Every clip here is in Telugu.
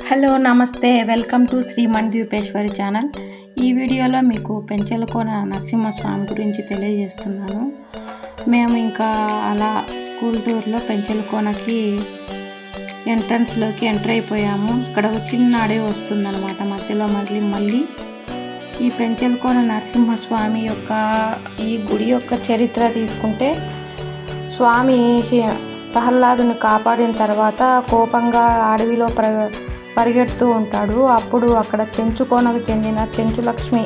హలో నమస్తే, welcome to Shri Manidweepeswari channel. ఈ వీడియోలో మీకు పెంచలకోన నరసింహస్వామి గురించి తెలియజేస్తున్నాను. మేము ఇంకా అలా స్కూల్ టూర్లో పెంచలకోనకి ఎంట్రన్స్లోకి ఎంటర్ అయిపోయాము. ఇక్కడ ఒక చిన్న అడవి వస్తుందన్నమాట మధ్యలో. మళ్ళీ ఈ పెంచలకోన నరసింహస్వామి యొక్క ఈ గుడి యొక్క చరిత్ర తీసుకుంటే, స్వామి ప్రహ్లాదుని కాపాడిన తర్వాత కోపంగా అడవిలో పరిగెడుతూ ఉంటాడు. అప్పుడు అక్కడ చెంచుకోనకు చెందిన చెంచులక్ష్మి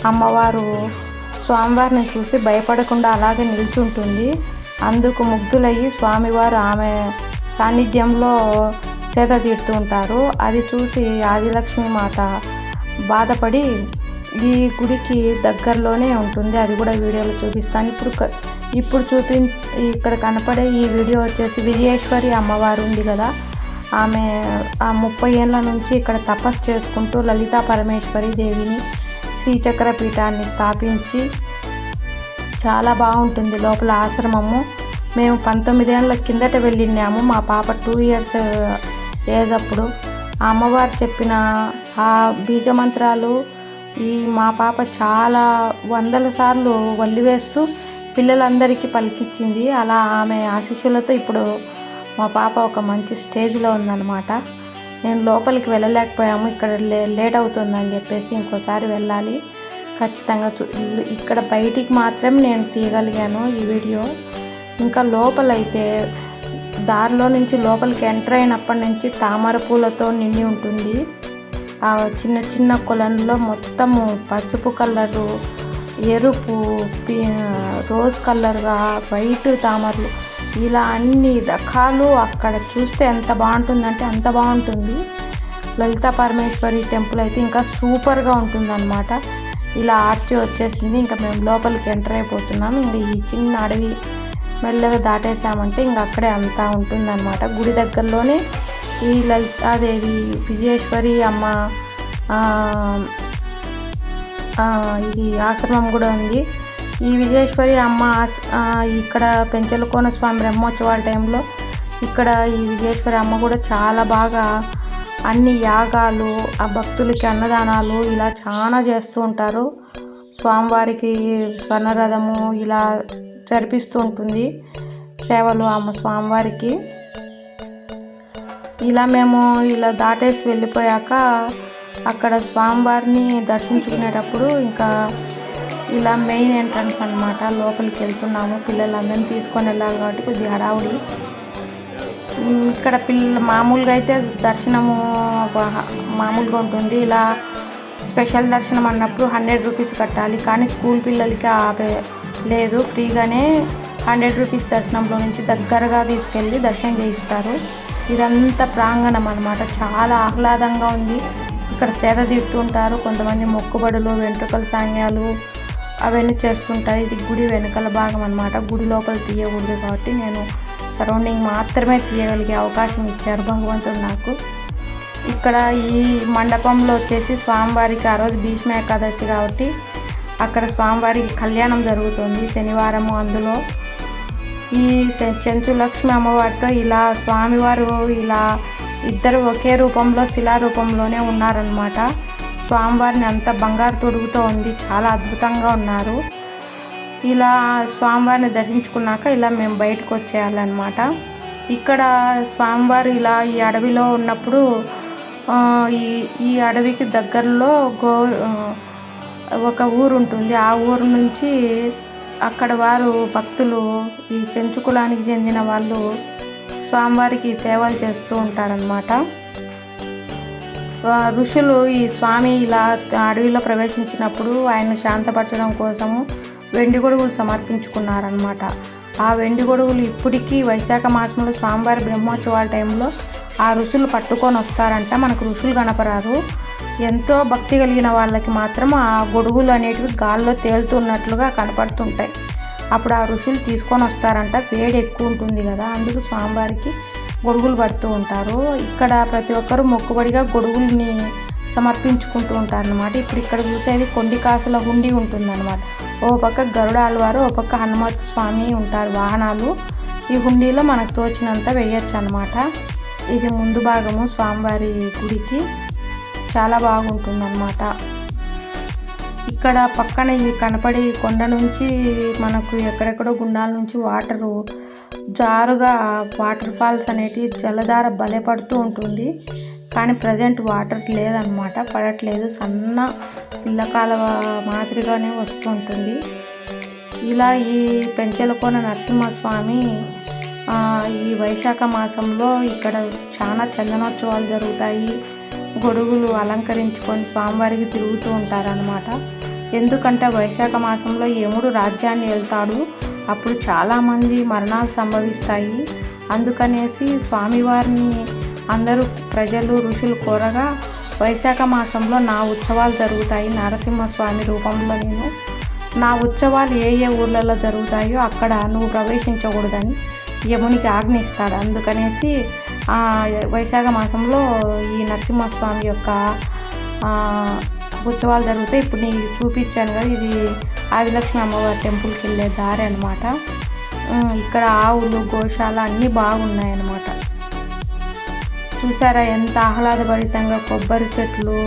అమ్మవారు స్వామివారిని చూసి భయపడకుండా అలాగే నిల్చుంటుంది. అందుకు ముగ్ధులయ్యి స్వామివారు ఆమె సాన్నిధ్యంలో సేద తీరుతూ ఉంటారు. అది చూసి ఆదిలక్ష్మి మాత బాధపడి ఈ గుడికి దగ్గరలోనే ఉంటుంది. అది కూడా వీడియోలో చూపిస్తాను. ఇప్పుడు ఇక్కడ కనపడే ఈ వీడియో వచ్చేసి విజయేశ్వరి అమ్మవారు ఉంది కదా, ఆమె 30 ఏళ్ళ నుంచి ఇక్కడ తపస్సు చేసుకుంటూ లలితా పరమేశ్వరి దేవిని శ్రీచక్ర పీఠాన్ని స్థాపించి చాలా బాగుంటుంది లోపల ఆశ్రమము. మేము 19 ఏళ్ళ కిందట వెళ్ళినాము. మా పాప 2 ఇయర్స్ ఏజ్ అప్పుడు. ఆ అమ్మవారు చెప్పిన ఆ బీజమంత్రాలు మా పాప చాలా వందల సార్లు వల్లివేస్తూ పిల్లలందరికీ పలికిచ్చింది. అలా ఆమె ఆశీస్సులతో ఇప్పుడు మా పాప ఒక మంచి స్టేజ్లో ఉందన్నమాట. నేను లోపలికి వెళ్ళలేకపోయాము, ఇక్కడ లేట్ అవుతుందని చెప్పేసి ఇంకోసారి వెళ్ళాలి ఖచ్చితంగా. ఇక్కడ బయటికి మాత్రం నేను తీయగలిగాను ఈ వీడియో. ఇంకా లోపలైతే దారిలో నుంచి లోపలికి ఎంటర్ అయినప్పటి నుంచి తామర పూలతో నిండి ఉంటుంది. ఆ చిన్న చిన్న కొలనులో మొత్తము పసుపు కలరు, ఎరుపు, రోజ్ కలర్గా, వైట్ తామరలు, ఇలా అన్ని రకాలు అక్కడ చూస్తే ఎంత బాగుంటుందంటే అంత బాగుంటుంది. లలితా పరమేశ్వరి టెంపుల్ అయితే ఇంకా సూపర్గా ఉంటుందన్నమాట. ఇలా ఆర్చి వచ్చేసింది. ఇంకా మేము లోపలికి ఎంటర్ అయిపోతున్నాం. ఇంకా ఈ చిన్న అడవి మెల్లగా దాటేసామంటే ఇంకా అక్కడే అంతా ఉంటుందన్నమాట. గుడి దగ్గరలోనే ఈ లలితాదేవి విజయేశ్వరి అమ్మ ఇది ఆశ్రమం కూడా ఉంది. ఈ విజయేశ్వరి అమ్మ ఇక్కడ పెంచలకోన స్వామి బ్రహ్మోత్సవాల టైంలో ఇక్కడ ఈ విజయేశ్వరి అమ్మ కూడా చాలా బాగా అన్ని యాగాలు, ఆ భక్తులకి అన్నదానాలు ఇలా చాలా చేస్తూ ఉంటారు. స్వామివారికి స్వర్ణరథము ఇలా జరిపిస్తూ ఉంటుంది సేవలు అమ్మ స్వామివారికి. ఇలా మేము ఇలా దాటేసి వెళ్ళిపోయాక అక్కడ స్వామివారిని దర్శించుకునేటప్పుడు ఇంకా ఇలా మెయిన్ ఎంట్రన్స్ అన్నమాట. లోపలికి వెళ్తున్నాము. పిల్లలందరినీ తీసుకొని వెళ్ళాలి కాబట్టి కొద్దిగా హడావుడి. ఇక్కడ మామూలుగా అయితే దర్శనము మామూలుగా ఉంటుంది. ఇలా స్పెషల్ దర్శనం అన్నప్పుడు 100 రూపీస్ కట్టాలి. కానీ స్కూల్ పిల్లలకి లేదు, ఫ్రీగానే 100 రూపీస్ దర్శనంలో నుంచి దగ్గరగా తీసుకెళ్ళి దర్శనం చేయిస్తారు. ఇదంతా ప్రాంగణం అన్నమాట. చాలా ఆహ్లాదంగా ఉంది. ఇక్కడ సేద తీరుతుంటారు కొంతమంది. మొక్కుబడులు, వెంట్రుకల సాంగ్యాలు అవన్నీ చేస్తుంటారు. ఇది గుడి వెనకాల భాగం అన్నమాట. గుడి లోపల తీయకూడదు కాబట్టి నేను సరౌండింగ్ మాత్రమే తీయగలిగే అవకాశం ఇచ్చారు భగవంతుడు నాకు. ఇక్కడ ఈ మండపంలో వచ్చేసి స్వామివారికి ఆ రోజు భీష్మ ఏకాదశి కాబట్టి అక్కడ స్వామివారికి కళ్యాణం జరుగుతుంది శనివారము. అందులో ఈ చెంచులక్ష్మి అమ్మవారితో ఇలా స్వామివారు ఇలా ఇద్దరు ఒకే రూపంలో శిలారూపంలోనే ఉన్నారనమాట. స్వామివారిని అంత బంగారు తొడుగుతో ఉంది, చాలా అద్భుతంగా ఉన్నారు. ఇలా స్వామివారిని దర్శించుకున్నాక ఇలా మేము బయటకు వచ్చేయాలన్నమాట. ఇక్కడ స్వామివారు ఇలా ఈ అడవిలో ఉన్నప్పుడు ఈ అడవికి దగ్గరలో ఒక ఊరు ఉంటుంది. ఆ ఊరు నుంచి అక్కడ వారు భక్తులు, ఈ చెంచు కులానికి చెందిన వాళ్ళు స్వామివారికి సేవలు చేస్తూ ఉంటారనమాట. ఋషులు ఈ స్వామి ఇలా అడవిలో ప్రవేశించినప్పుడు ఆయన శాంతపరచడం కోసము వెండి గొడుగులు సమర్పించుకున్నారనమాట. ఆ వెండి గొడుగులు ఇప్పటికీ వైశాఖ మాసంలో స్వామివారి బ్రహ్మోత్సవాల టైంలో ఆ ఋషులు పట్టుకొని వస్తారంట. మనకు ఋషులు కనపరారు. ఎంతో భక్తి కలిగిన వాళ్ళకి మాత్రం ఆ గొడుగులు అనేటివి గాల్లో తేలుతున్నట్లుగా కనపడుతుంటాయి. అప్పుడు ఆ ఋషులు తీసుకొని వస్తారంట. వేడి ఎక్కువ ఉంటుంది కదా, అందుకు స్వామివారికి గొడుగులు పడుతూ ఉంటారు. ఇక్కడ ప్రతి ఒక్కరూ మొక్కుబడిగా గొడుగుల్ని సమర్పించుకుంటూ ఉంటారన్నమాట. ఇప్పుడు ఇక్కడ చూసేది కొండి కాసుల హుండీ ఉంటుందన్నమాట. ఓ పక్క గరుడ ఆళ్వారు, ఓ పక్క హనుమత్ స్వామి ఉంటారు వాహనాలు. ఈ హుండీలో మనకు తోచినంత వేయచ్చు అన్నమాట. ఇది ముందు భాగము స్వామివారి గుడికి చాలా బాగుంటుందన్నమాట. ఇక్కడ పక్కన ఈ కనపడి కొండ నుంచి మనకు ఎక్కడెక్కడో గుండాల నుంచి వాటరు జారుగా వాటర్ ఫాల్స్ అనేటివి జలధార భలే పడుతూ ఉంటుంది. కానీ ప్రజెంట్ వాటర్ లేదన్నమాట, పడట్లేదు, సన్న పిల్లకాలవ మాదిరిగానే వస్తూ ఉంటుంది. ఇలా ఈ పెంచెలకోన నరసింహస్వామి ఈ వైశాఖ మాసంలో ఇక్కడ చాలా చందనోత్సవాలు జరుగుతాయి. గొడుగులు అలంకరించుకొని స్వామివారికి తిరుగుతూ ఉంటారనమాట. ఎందుకంటే వైశాఖ మాసంలో యముడు రాజ్యాన్ని వెళ్తాడు, అప్పుడు చాలామంది మరణాలు సంభవిస్తాయి. అందుకనేసి స్వామివారిని అందరూ ప్రజలు ఋషులు కోరగా వైశాఖ మాసంలో నా ఉత్సవాలు జరుగుతాయి. నరసింహస్వామి రూపంలో నా ఉత్సవాలు ఏ ఊర్లలో జరుగుతాయో అక్కడ నువ్వు ప్రవేశించకూడదని యమునికి ఆజ్ఞ ఇస్తాడు. అందుకనేసి వైశాఖ మాసంలో ఈ నరసింహస్వామి యొక్క ఉత్సవాలు జరుగుతాయి. ఇప్పుడు నేను చూపించాను కదా, ఇది ఆదిలక్ష్మి అమ్మవారి టెంపుల్కి వెళ్ళే దారి అనమాట. ఇక్కడ ఆవులు గోశాల అన్నీ బాగున్నాయి అన్నమాట. చూసారా ఎంత ఆహ్లాదభరితంగా కొబ్బరి చెట్లు,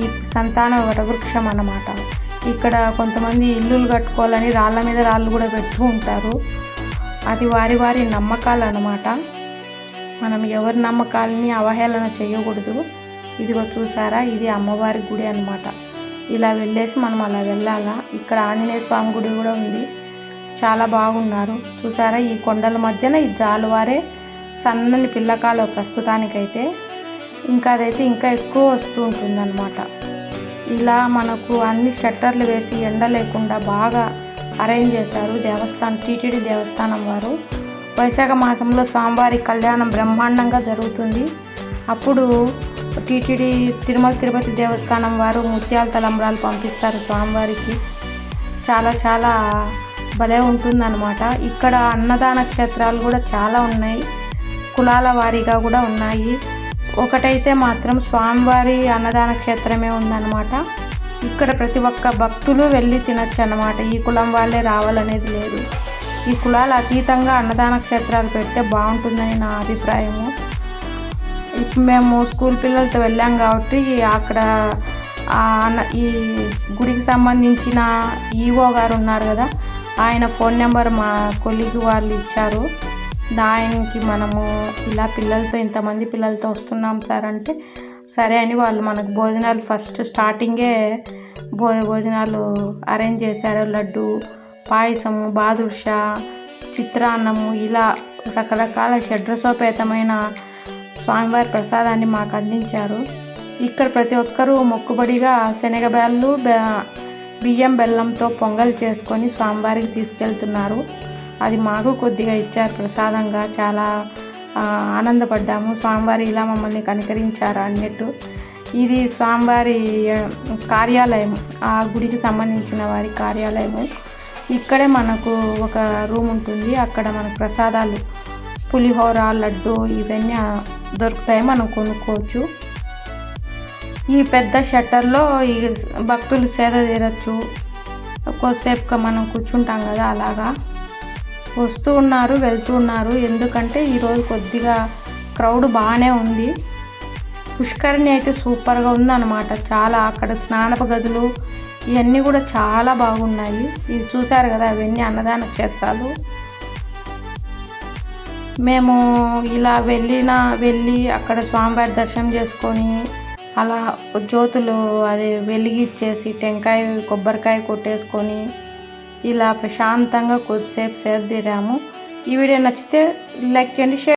ఈ సంతాన వటవృక్షం అన్నమాట. ఇక్కడ కొంతమంది ఇల్లులు కట్టుకోవాలని రాళ్ళ మీద రాళ్ళు కూడా పెడుతూ ఉంటారు. అది వారి వారి నమ్మకాలు అన్నమాట. మనం ఎవరి నమ్మకాలని అవహేళన చేయకూడదు. ఇదిగో చూసారా, ఇది అమ్మవారి గుడి అన్నమాట. ఇలా వెళ్ళేసి మనం అలా వెళ్ళాలా. ఇక్కడ ఆంజనేయ స్వామి గుడి కూడా ఉంది, చాలా బాగున్నారు. చూసారా, ఈ కొండల మధ్యన ఈ జాలువారే సన్నని పిల్లకాలు ప్రస్తుతానికైతే. ఇంకా అదైతే ఇంకా ఎక్కువ వస్తూ ఉంటుందన్నమాట. ఇలా మనకు అన్ని షట్టర్లు వేసి ఎండ లేకుండా బాగా అరేంజ్ చేశారు దేవస్థానం, టీటీడీ దేవస్థానం వారు. వైశాఖ మాసంలో స్వామివారి కళ్యాణం బ్రహ్మాండంగా జరుగుతుంది. అప్పుడు టీటీడీ తిరుమల తిరుపతి దేవస్థానం వారు ముత్యాల తలంబ్రాలు పంపిస్తారు స్వామివారికి. చాలా చాలా భలే ఉంటుందన్నమాట. ఇక్కడ అన్నదాన క్షేత్రాలు కూడా చాలా ఉన్నాయి, కులాల వారీగా కూడా ఉన్నాయి. ఒకటైతే మాత్రం స్వామివారి అన్నదాన క్షేత్రమే ఉందన్నమాట. ఇక్కడ ప్రతి ఒక్క భక్తులు వెళ్ళి తినచ్చు అన్నమాట. ఈ కులం వాళ్ళే రావాలనేది లేదు. ఈ కులాల అతీతంగా అన్నదాన క్షేత్రాలు పెడితే బాగుంటుందని నా అభిప్రాయము. ఇప్పుడు మేము స్కూల్ పిల్లలతో వెళ్ళాం కాబట్టి అక్కడ ఈ గుడికి సంబంధించిన ఈవో గారు ఉన్నారు కదా, ఆయన ఫోన్ నెంబర్ మా కొలీగ్ వాళ్ళు ఇచ్చారు. ఆయనకి మనము ఇలా పిల్లలతో ఇంతమంది పిల్లలతో వస్తున్నాం సార్ అంటే సరే అని వాళ్ళు మనకు భోజనాలు ఫస్ట్ స్టార్టింగే భోజనాలు అరేంజ్ చేశారు. లడ్డు, పాయసము, బాదుషా, చిత్రాన్నము, ఇలా రకరకాల షడ్రసోపేతమైన స్వామివారి ప్రసాదాన్ని మాకు అందించారు. ఇక్కడ ప్రతి ఒక్కరూ మొక్కుబడిగా శనగబ్యాళ్ళు, బియ్యం బెల్లంతో పొంగల్ చేసుకొని స్వామివారికి తీసుకెళ్తున్నారు. అది మాకు కొద్దిగా ఇచ్చారు ప్రసాదంగా. చాలా ఆనందపడ్డాము, స్వామివారి ఇలా మమ్మల్ని కనికరించారు అన్నట్టు. ఇది స్వామివారి కార్యాలయం, ఆ గుడికి సంబంధించిన వారి కార్యాలయము. ఇక్కడే మనకు ఒక రూమ్ ఉంటుంది, అక్కడ మనకు ప్రసాదాలు పులిహోర, లడ్డు ఇవన్నీ దొరుకుతాయి, మనం కొనుక్కోవచ్చు. ఈ పెద్ద షట్టర్లో ఈ భక్తులు సేద తీరచ్చు, కొద్దిసేపుగా మనం కూర్చుంటాం కదా, అలాగా వస్తూ ఉన్నారు వెళ్తూ ఉన్నారు. ఎందుకంటే ఈరోజు కొద్దిగా క్రౌడ్ బాగానే ఉంది. పుష్కరిణి అయితే సూపర్గా ఉందన్నమాట. చాలా అక్కడ స్నానపు గదులు ఇవన్నీ కూడా చాలా బాగున్నాయి. ఇది చూశారు కదా, అవన్నీ అన్నదాన క్షేత్రాలు. మేము ఇలా వెళ్ళి అక్కడ స్వామివారి దర్శనం చేసుకొని అలా జ్యోతులు అదే వెలిగిచ్చేసి టెంకాయ కొబ్బరికాయ కొట్టేసుకొని ఇలా ప్రశాంతంగా కొద్దిసేపు సేద తీరాము. ఈ వీడియో నచ్చితే లైక్ చేయండి, షేర్